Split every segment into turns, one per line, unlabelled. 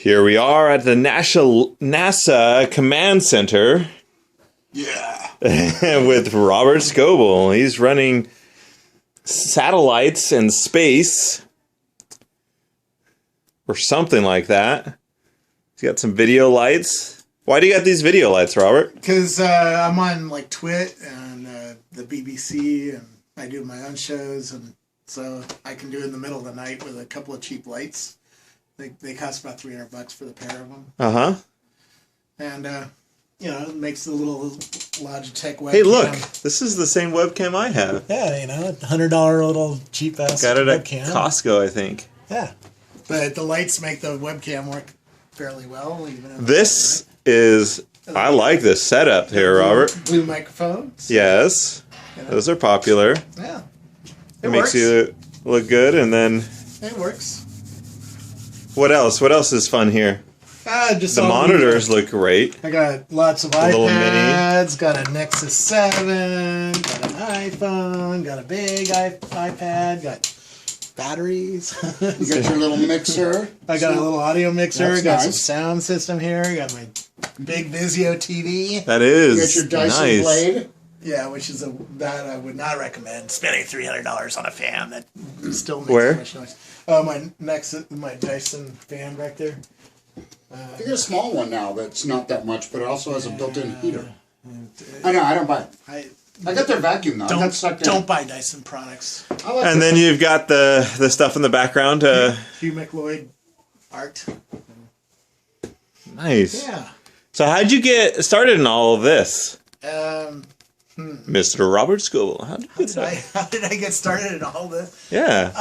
Here we are at the NASA Command Center.
Yeah.
With Robert Scoble. He's running satellites in space. Or something like that. He's got some video lights. Why do you got these video lights, Robert?
Because I'm on like Twit and the BBC, and I do my own shows, and so I can do it in the middle of the night with a couple of cheap lights. They cost about $300 for the pair of them.
Uh-huh.
And, you know, it makes the little Logitech webcam.
Hey, look. This is the same webcam I have.
Yeah, you know, $100 little cheap-ass
got it
webcam.
at Costco, I think.
Yeah. But the lights make the webcam work fairly well. Even
This is... I like this setup here, Robert.
Blue microphones.
Yes. You know. Those are popular.
Yeah.
It makes you look good, and then...
It works.
What else? What else is fun here?
Just
the monitors look great.
I got lots of iPads, got a Nexus 7, got an iPhone, got a big iPad, got batteries.
You got your little mixer.
I got a little audio mixer,
That's
got
nice.
some sound system here, got my big Vizio TV.
That is
You got your Dyson
nice.
Blade.
Yeah, which is that I would not recommend spending $300 on a fan that still makes
Where?
so much noise. My Dyson fan right there.
You get a small one now that's not that much, but it also has a built-in heater. I know, I don't buy it. I got their vacuum though. I got sucked in.
Don't buy Dyson products.
And then you've got the stuff in the background.
Hugh McLeod art.
Nice.
Yeah.
So how'd you get started in all of this? Mr. Robert Scoble. How
did I get started in all this?
Yeah.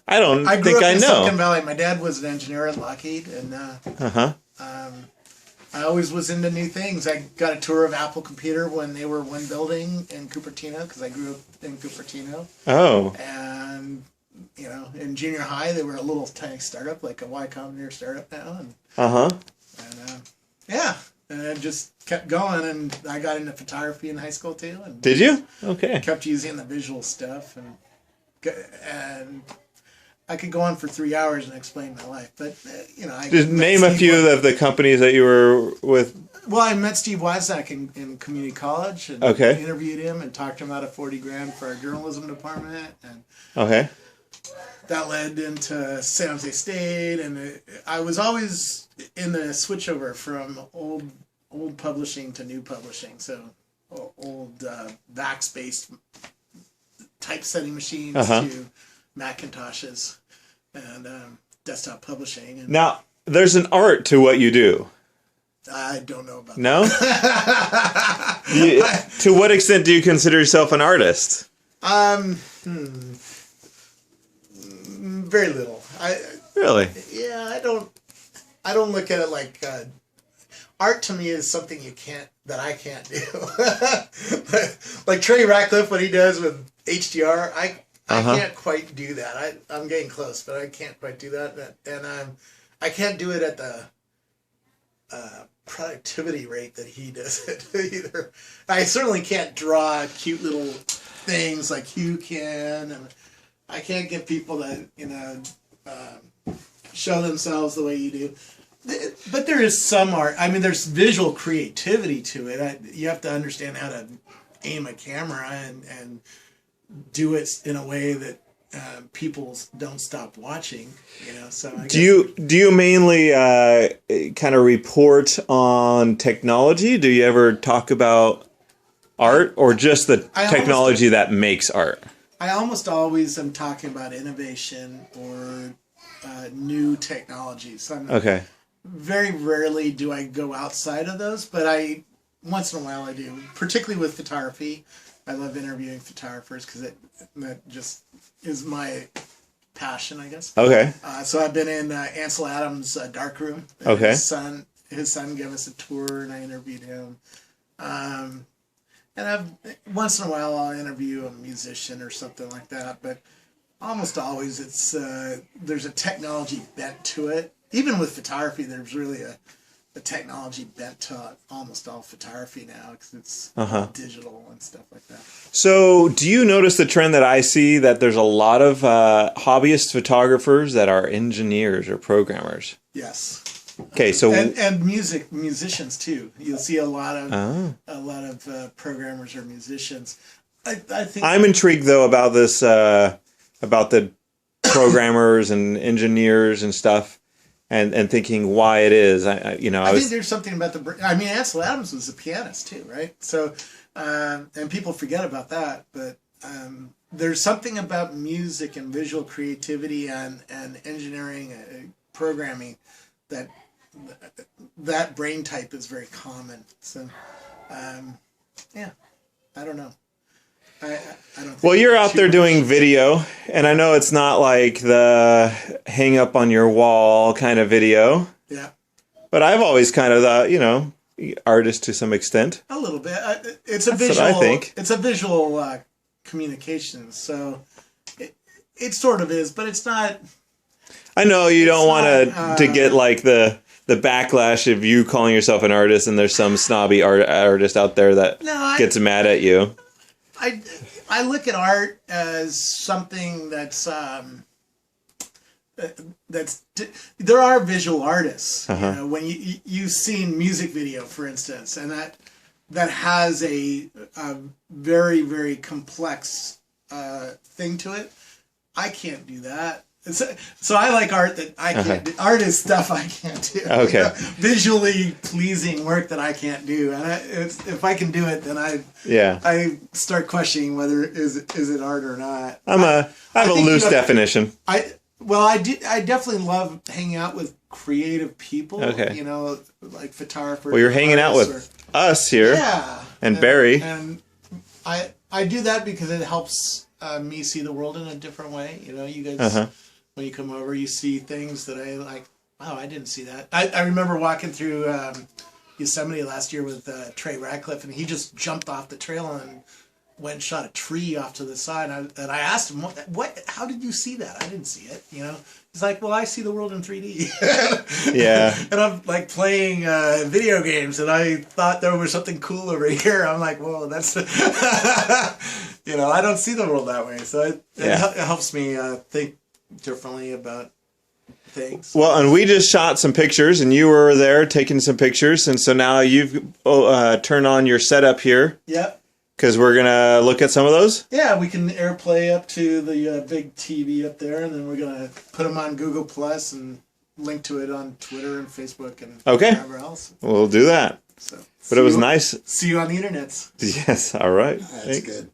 I don't
I grew
think
up
I
in
know.
Silicon Valley. My dad was an engineer at Lockheed, and I always was into new things. I got a tour of Apple Computer when they were one building in Cupertino, because I grew up in Cupertino.
Oh.
And, you know, in junior high, they were a little tiny startup, like a Y Combinator startup now. And, yeah. And it just kept going, and I got into photography in high school, too. And
did you? Okay.
Kept using the visual stuff, and I could go on for 3 hours and explain my life, but you know,
Just name a few of the companies that you were with.
Well, I met Steve Wozniak in community college, and interviewed him and talked to him about $40,000 for our journalism department, and that led into San Jose State, and I was always in the switchover from old publishing to new publishing, so old VAX-based typesetting machines to Macintoshes and desktop publishing. And
now, there's an art to what you do.
I don't know about
that. No? To what extent do you consider yourself an artist?
Very little.
Really?
Yeah, I don't look at it like art to me is something I can't do. Like Trey Ratcliffe, what he does with HDR, I can't quite do that. I'm getting close, but I can't quite do that. And I can't do it at the productivity rate that he does it either. I certainly can't draw cute little things like Hugh can, and I can't get people to, you know, show themselves the way you do. But there is some art. I mean, there's visual creativity to it. You have to understand how to aim a camera and do it in a way that people don't stop watching. You know, so I
do you mainly kind of report on technology? Do you ever talk about art, or just the technology that makes art?
I almost always am talking about innovation or new technologies. Very rarely do I go outside of those, but once in a while I do, particularly with photography. I love interviewing photographers because that just is my passion, I guess. Okay. So I've been in Ansel Adams' darkroom. His son gave us a tour, and I interviewed him. And once in a while I'll interview a musician or something like that, but almost always it's there's a technology bent to it. Even with photography, there's really a technology bent to almost all photography now, because it's digital and stuff like that.
So do you notice the trend that I see, that there's a lot of hobbyist photographers that are engineers or programmers?
Yes.
Okay, so
and musicians too. You'll see a lot of programmers or musicians. I think
I'm intrigued though about this about the programmers and engineers and stuff, and thinking why it is. I
think there's something about Ansel Adams was a pianist too, right? So and people forget about that, but there's something about music and visual creativity and engineering, programming that brain type is very common. So yeah, I don't know. I don't think
well, you're out there doing video, and I know it's not like the hang up on your wall kind of video.
Yeah.
But I've always kind of thought, artist to some extent.
A little bit. It's a visual.
What I think.
It's a visual communication, so it sort of is, but it's not.
I know you don't want to get like the backlash of you calling yourself an artist, and there's some snobby artist out there that gets mad at you.
I look at art as something that's there are visual artists.
Uh-huh.
When you've seen music video, for instance, and that has a very, very complex thing to it. I can't do that. So I like art that I can't do. Art is stuff I can't do.
Okay.
Visually pleasing work that I can't do. And if I can do it, then I start questioning whether is it art or not.
I have a loose definition.
I definitely love hanging out with creative people.
Okay.
Like photographers.
Well, you're hanging out with us here.
Yeah.
And Barry.
And I do that because it helps me see the world in a different way. You guys, when you come over, you see things that I like. Wow, I didn't see that. I remember walking through Yosemite last year with Trey Radcliffe, and he just jumped off the trail and went and shot a tree off to the side. And I asked him, "What? How did you see that? I didn't see it." He's like, "Well, I see the world in 3D."
Yeah.
And I'm like playing video games, and I thought there was something cool over here. I'm like, "Whoa, that's," I don't see the world that way. So it helps me think differently about things.
Well, and we just shot some pictures, and you were there taking some pictures, and so now you've turned on your setup here.
Yep.
Because we're going to look at some of those?
Yeah, we can AirPlay up to the big TV up there, and then we're going to put them on Google Plus and link to it on Twitter and Facebook and wherever else.
We'll do that. But it was nice.
See you on the internet.
Yes, all right.
That's good.